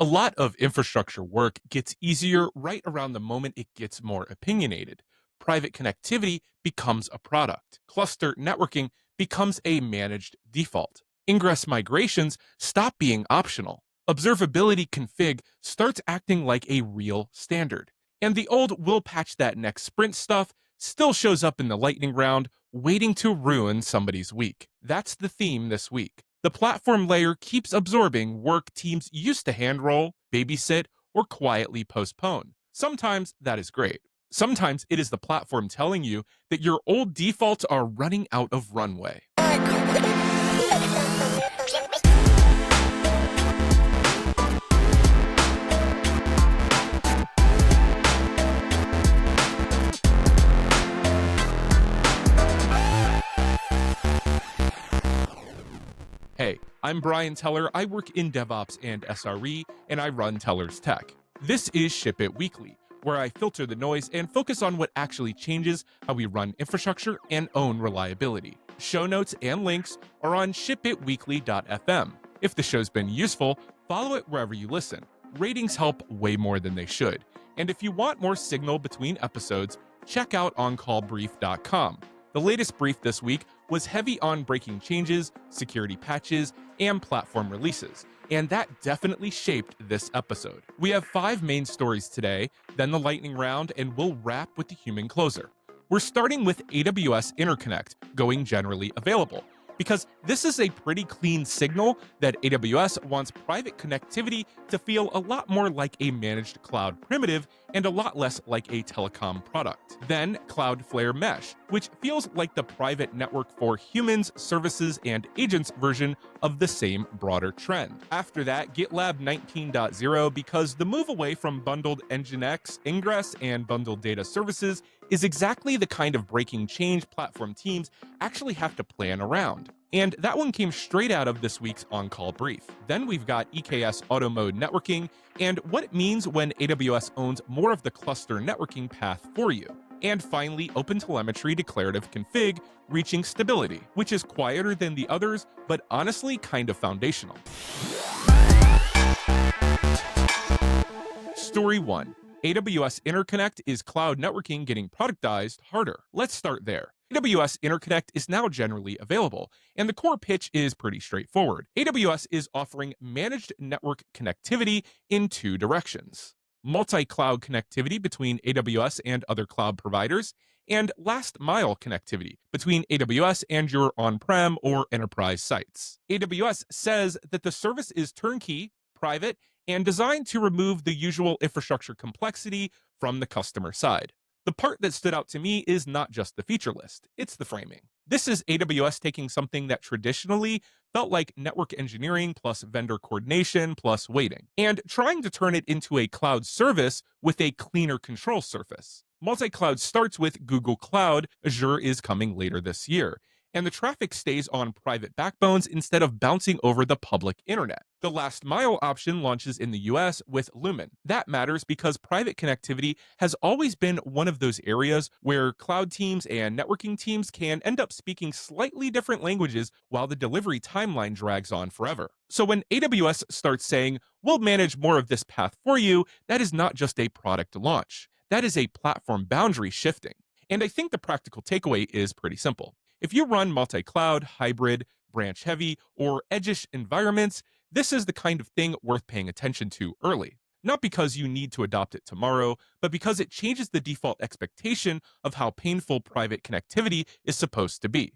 A lot of infrastructure work gets easier right around the moment it gets more opinionated. Private connectivity becomes a product. Cluster networking becomes a managed default. Ingress migrations stop being optional. Observability config starts acting like a real standard. And the old "we'll patch that next sprint" stuff still shows up in the lightning round, waiting to ruin somebody's week. That's the theme this week. The platform layer keeps absorbing work teams used to handroll, babysit, or quietly postpone. Sometimes that is great. Sometimes it is the platform telling you that your old defaults are running out of runway. Hey, I'm Brian Teller. I work in DevOps and SRE, and I run Teller's Tech. This is Ship It Weekly, where I filter the noise and focus on what actually changes how we run infrastructure and own reliability. Show notes and links are on shipitweekly.fm. If the show's been useful, follow it wherever you listen. Ratings help way more than they should. And if you want more signal between episodes, check out oncallbrief.com. The latest brief this week was heavy on breaking changes, security patches, and platform releases, and that definitely shaped this episode. We have 5 main stories today, then the lightning round, and we'll wrap with the human closer. We're starting with AWS Interconnect going generally available, because this is a pretty clean signal that AWS wants private connectivity to feel a lot more like a managed cloud primitive and a lot less like a telecom product. Then Cloudflare Mesh, which feels like the private network for humans, services, and agents version of the same broader trend. After that, GitLab 19.0, because the move away from bundled Nginx, Ingress, and bundled data services is exactly the kind of breaking change platform teams actually have to plan around. And that one came straight out of this week's on-call brief. Then we've got EKS auto mode networking and what it means when AWS owns more of the cluster networking path for you. And finally, OpenTelemetry declarative config reaching stability, which is quieter than the others, but honestly kind of foundational. Story 1. AWS Interconnect is cloud networking getting productized harder. Let's start there. AWS Interconnect is now generally available, and the core pitch is pretty straightforward. AWS is offering managed network connectivity in 2 directions: multi-cloud connectivity between AWS and other cloud providers, and last-mile connectivity between AWS and your on-prem or enterprise sites. AWS says that the service is turnkey, private, and designed to remove the usual infrastructure complexity from the customer side. The part that stood out to me is not just the feature list, it's the framing. This is AWS taking something that traditionally felt like network engineering plus vendor coordination plus waiting, and trying to turn it into a cloud service with a cleaner control surface. Multi-cloud starts with Google Cloud, Azure is coming later this year, and the traffic stays on private backbones instead of bouncing over the public internet. The last mile option launches in the US with Lumen. That matters because private connectivity has always been one of those areas where cloud teams and networking teams can end up speaking slightly different languages while the delivery timeline drags on forever. So when AWS starts saying, "We'll manage more of this path for you," that is not just a product launch. That is a platform boundary shifting. And I think the practical takeaway is pretty simple. If you run multi-cloud, hybrid, branch-heavy, or edge-ish environments, this is the kind of thing worth paying attention to early. Not because you need to adopt it tomorrow, but because it changes the default expectation of how painful private connectivity is supposed to be.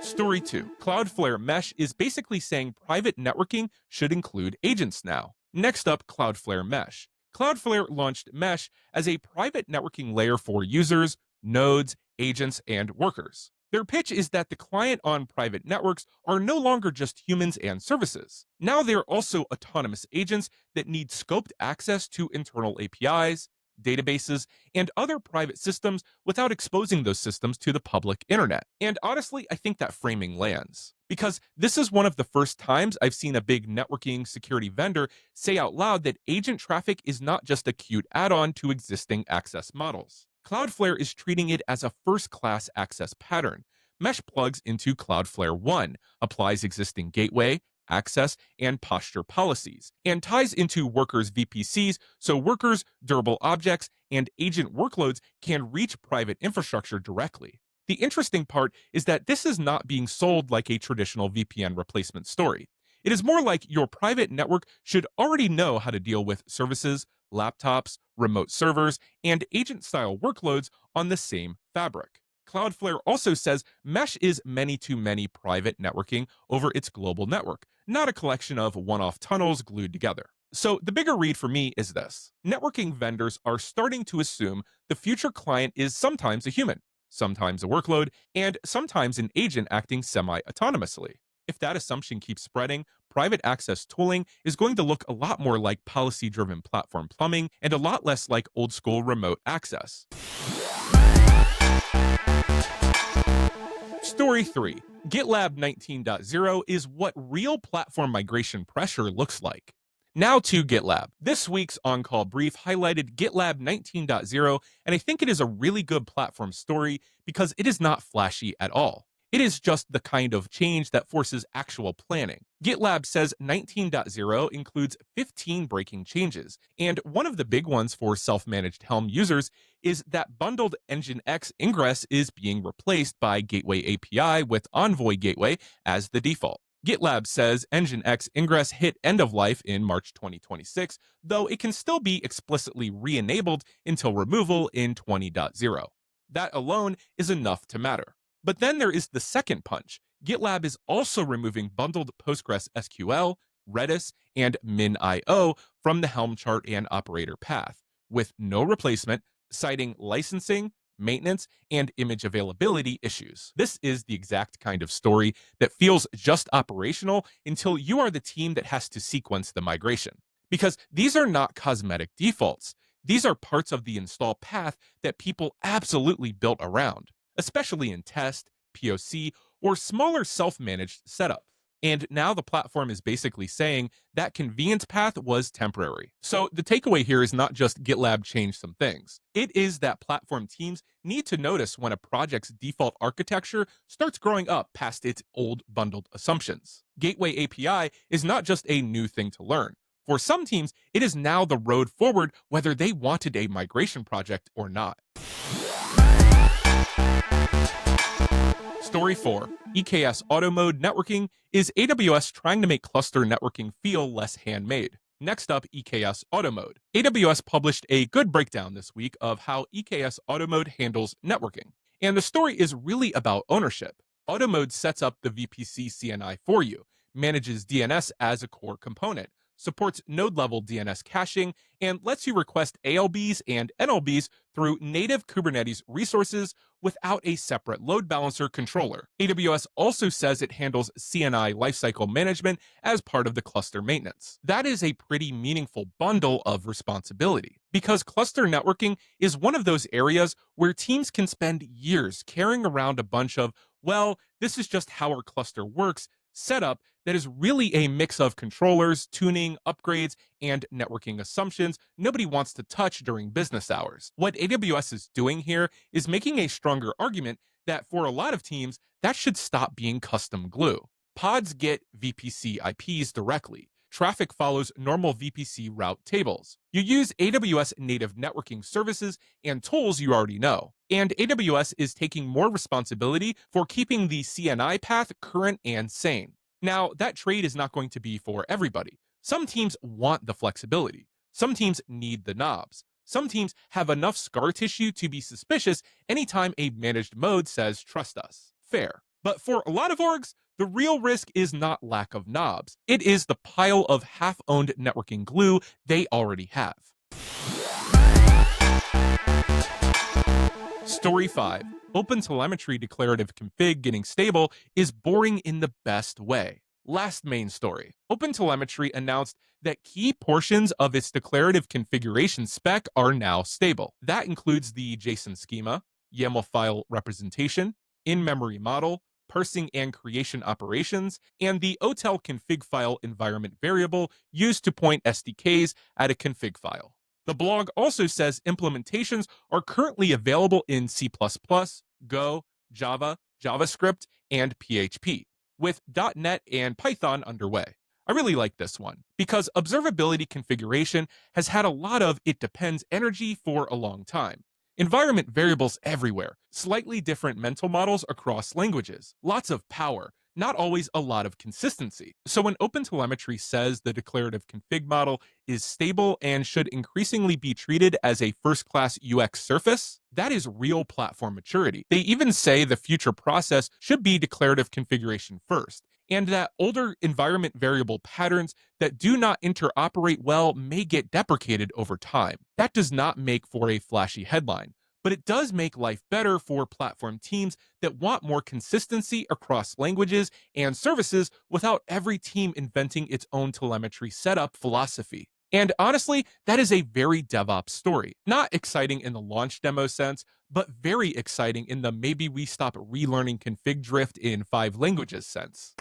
Story 2. Cloudflare Mesh is basically saying private networking should include agents now. Next up, Cloudflare Mesh. Cloudflare launched Mesh as a private networking layer for users, nodes, agents, and workers. Their pitch is that the client on private networks are no longer just humans and services. Now they're also autonomous agents that need scoped access to internal APIs, databases, and other private systems without exposing those systems to the public internet. And honestly, I think that framing lands. Because this is one of the first times I've seen a big networking security vendor say out loud that agent traffic is not just a cute add-on to existing access models. Cloudflare is treating it as a first-class access pattern, Mesh plugs into Cloudflare 1, applies existing gateway, access, and posture policies, and ties into workers' VPCs so workers, durable objects, and agent workloads can reach private infrastructure directly. The interesting part is that this is not being sold like a traditional VPN replacement story. It is more like your private network should already know how to deal with services, laptops, remote servers, and agent style workloads on the same fabric. Cloudflare also says mesh is many to many private networking over its global network, not a collection of one off tunnels glued together. So, the bigger read for me is this: networking vendors are starting to assume the future client is sometimes a human, sometimes a workload, and sometimes an agent acting semi autonomously. If that assumption keeps spreading, private access tooling is going to look a lot more like policy driven platform plumbing and a lot less like old school remote access. Story 3. GitLab 19.0 is what real platform migration pressure looks like. Now to GitLab. This week's on-call brief highlighted GitLab 19.0, and I think it is a really good platform story because it is not flashy at all. It is just the kind of change that forces actual planning. GitLab says 19.0 includes 15 breaking changes, and one of the big ones for self-managed Helm users is that bundled Nginx ingress is being replaced by Gateway API with Envoy Gateway as the default. GitLab says Nginx ingress hit end of life in March 2026, though it can still be explicitly re-enabled until removal in 20.0. That alone is enough to matter. But then there is the second punch. GitLab is also removing bundled Postgres SQL, Redis, and MinIO from the Helm chart and operator path, with no replacement, citing licensing, maintenance, and image availability issues. This is the exact kind of story that feels just operational until you are the team that has to sequence the migration. Because these are not cosmetic defaults. These are parts of the install path that people absolutely built around, especially in test, POC, or smaller self-managed setups. And now the platform is basically saying that convenience path was temporary. So the takeaway here is not just GitLab changed some things. It is that platform teams need to notice when a project's default architecture starts growing up past its old bundled assumptions. Gateway API is not just a new thing to learn. For some teams, it is now the road forward whether they wanted a migration project or not. Story 4. EKS Auto Mode Networking is AWS trying to make cluster networking feel less handmade. Next up, EKS Auto Mode. AWS published a good breakdown this week of how EKS Auto Mode handles networking. And the story is really about ownership. Auto Mode sets up the VPC CNI for you, manages DNS as a core component, supports node-level DNS caching, and lets you request ALBs and NLBs through native Kubernetes resources without a separate load balancer controller. AWS also says it handles CNI lifecycle management as part of the cluster maintenance. That is a pretty meaningful bundle of responsibility, because cluster networking is one of those areas where teams can spend years carrying around a bunch of, well, this is just how our cluster works, setup that is really a mix of controllers, tuning, upgrades, and networking assumptions nobody wants to touch during business hours. What AWS is doing here is making a stronger argument that for a lot of teams, that should stop being custom glue. Pods get VPC IPs directly. Traffic follows normal VPC route tables. You use AWS native networking services and tools you already know. And AWS is taking more responsibility for keeping the CNI path current and sane. Now, that trade is not going to be for everybody. Some teams want the flexibility. Some teams need the knobs. Some teams have enough scar tissue to be suspicious anytime a managed mode says trust us. Fair. But for a lot of orgs, the real risk is not lack of knobs. It is the pile of half-owned networking glue they already have. Story 5. OpenTelemetry declarative config getting stable is boring in the best way. Last main story. OpenTelemetry announced that key portions of its declarative configuration spec are now stable. That includes the JSON schema, YAML file representation, in-memory model, parsing and creation operations, and the OTel config file environment variable used to point SDKs at a config file. The blog also says implementations are currently available in C++, Go, Java, JavaScript, and PHP, with .NET and Python underway. I really like this one because observability configuration has had a lot of it depends energy for a long time. Environment variables everywhere, slightly different mental models across languages, lots of power, not always a lot of consistency. So when OpenTelemetry says the declarative config model is stable and should increasingly be treated as a first-class UX surface, that is real platform maturity. They even say the future process should be declarative configuration first, and that older environment variable patterns that do not interoperate well may get deprecated over time. That does not make for a flashy headline, but it does make life better for platform teams that want more consistency across languages and services without every team inventing its own telemetry setup philosophy. And honestly, that is a very DevOps story. Not exciting in the launch demo sense, but very exciting in the maybe we stop relearning config drift in 5 languages sense.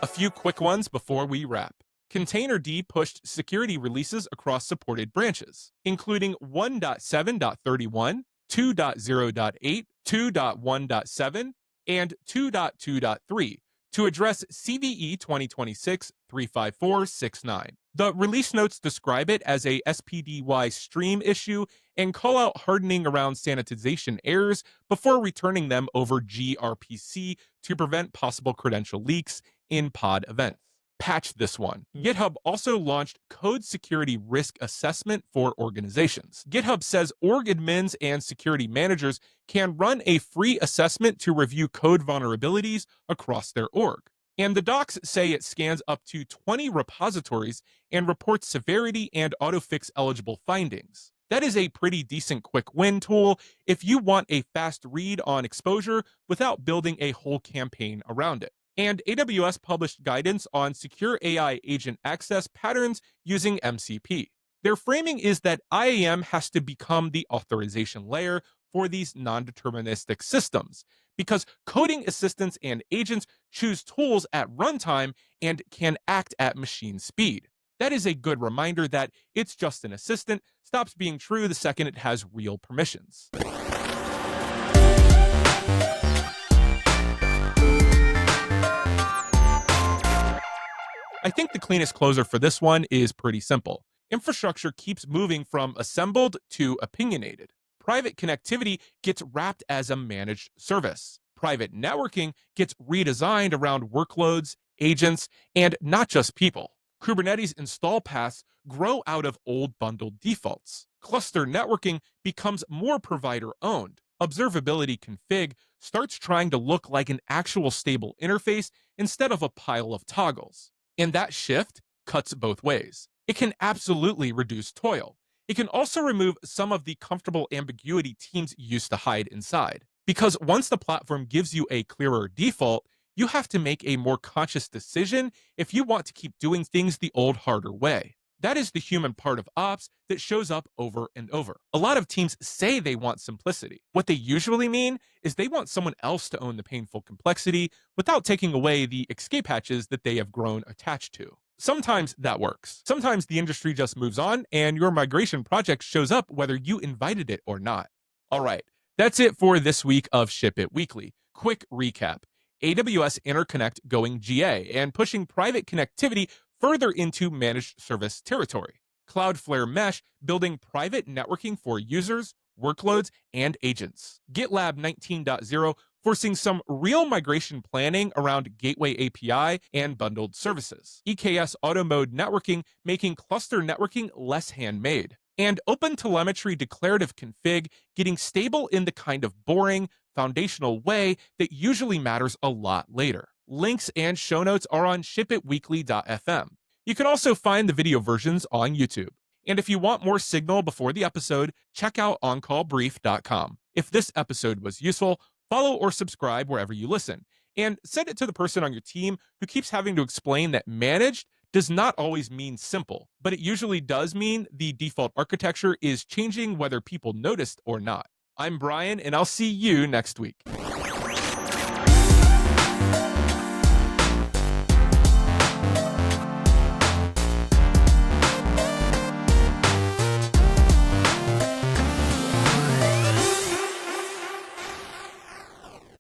A few quick ones before we wrap. Containerd pushed security releases across supported branches, including 1.7.31, 2.0.8, 2.1.7, and 2.2.3 to address CVE 2026-35469. The release notes describe it as a SPDY stream issue and call out hardening around sanitization errors before returning them over gRPC to prevent possible credential leaks in pod events. Patch this one. GitHub also launched Code Security Risk Assessment for organizations. GitHub says org admins and security managers can run a free assessment to review code vulnerabilities across their org. And the docs say it scans up to 20 repositories and reports severity and autofix eligible findings. That is a pretty decent quick win tool if you want a fast read on exposure without building a whole campaign around it. And AWS published guidance on secure AI agent access patterns using MCP. Their framing is that IAM has to become the authorization layer for these non-deterministic systems, because coding assistants and agents choose tools at runtime and can act at machine speed. That is a good reminder that it's just an assistant stops being true the second it has real permissions. I think the cleanest closer for this one is pretty simple. Infrastructure keeps moving from assembled to opinionated. Private connectivity gets wrapped as a managed service. Private networking gets redesigned around workloads, agents, and not just people. Kubernetes install paths grow out of old bundled defaults. Cluster networking becomes more provider-owned. Observability config starts trying to look like an actual stable interface instead of a pile of toggles. And that shift cuts both ways. It can absolutely reduce toil. It can also remove some of the comfortable ambiguity teams used to hide inside. Because once the platform gives you a clearer default, you have to make a more conscious decision if you want to keep doing things the old, harder way. That is the human part of ops that shows up over and over. A lot of teams say they want simplicity. What they usually mean is they want someone else to own the painful complexity without taking away the escape hatches that they have grown attached to. Sometimes that works. Sometimes the industry just moves on and your migration project shows up whether you invited it or not. All right, that's it for this week of Ship It Weekly. Quick recap. AWS Interconnect going GA and pushing private connectivity further into managed service territory. Cloudflare Mesh building private networking for users, workloads, and agents. GitLab 19.0 forcing some real migration planning around gateway API and bundled services. EKS auto mode networking making cluster networking less handmade. And OpenTelemetry declarative config getting stable in the kind of boring, foundational way that usually matters a lot later. Links and show notes are on shipitweekly.fm. You can also find the video versions on YouTube. And if you want more signal before the episode, check out oncallbrief.com. If this episode was useful, follow or subscribe wherever you listen. And send it to the person on your team who keeps having to explain that managed does not always mean simple, but it usually does mean the default architecture is changing whether people noticed or not. I'm Brian, and I'll see you next week.